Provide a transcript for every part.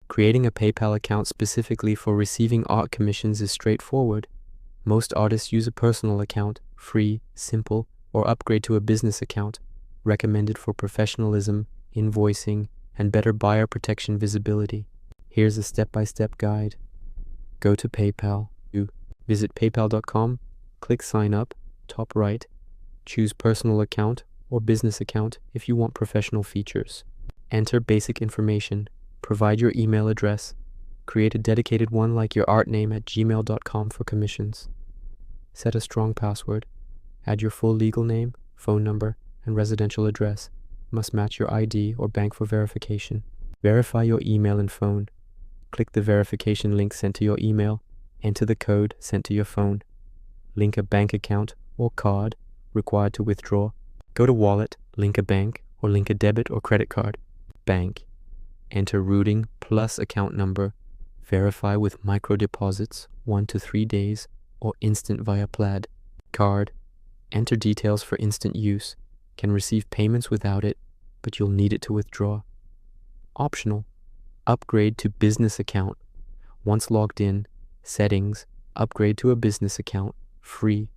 Creating a PayPal account specifically for receiving art commissions is straightforward. Most artists use a personal account, free, simple, or upgrade to a business account, recommended for professionalism, invoicing, and better buyer protection visibility. Here's a step-by-step guide. Go to PayPal. Visit paypal.com, click Sign Up, top right. Choose personal account or business account if you want professional features. Enter basic information. Provide your email address. Create a dedicated one like your art name at gmail.com for commissions. Set a strong password. Add your full legal name, phone number, and residential address. Must match your ID or bank for verification. Verify your email and phone. Click the verification link sent to your email. Enter the code sent to your phone. Link a bank account or card required to withdraw. Go to Wallet, link a bank, or link a debit or credit card. Bank. Enter routing plus account number. Verify with micro deposits, 1 to 3 days, or instant via Plaid. Card. Enter details for instant use. Can receive payments without it, but you'll need it to withdraw. Optional. Upgrade to business account. Once logged in, settings, upgrade to a business account, free.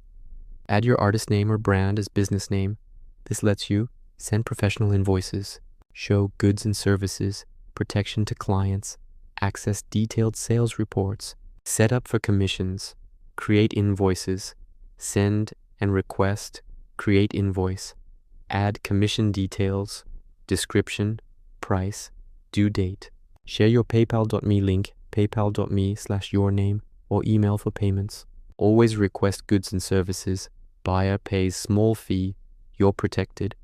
Add your artist name or brand as business name. This lets you send professional invoices, show goods and services, protection to clients, access detailed sales reports, set up for commissions, create invoices, send and request, create invoice, add commission details, description, price, due date. Share your paypal.me link, paypal.me/yourname, or email for payments. Always request goods and services. Buyer pays small fee. You're protected.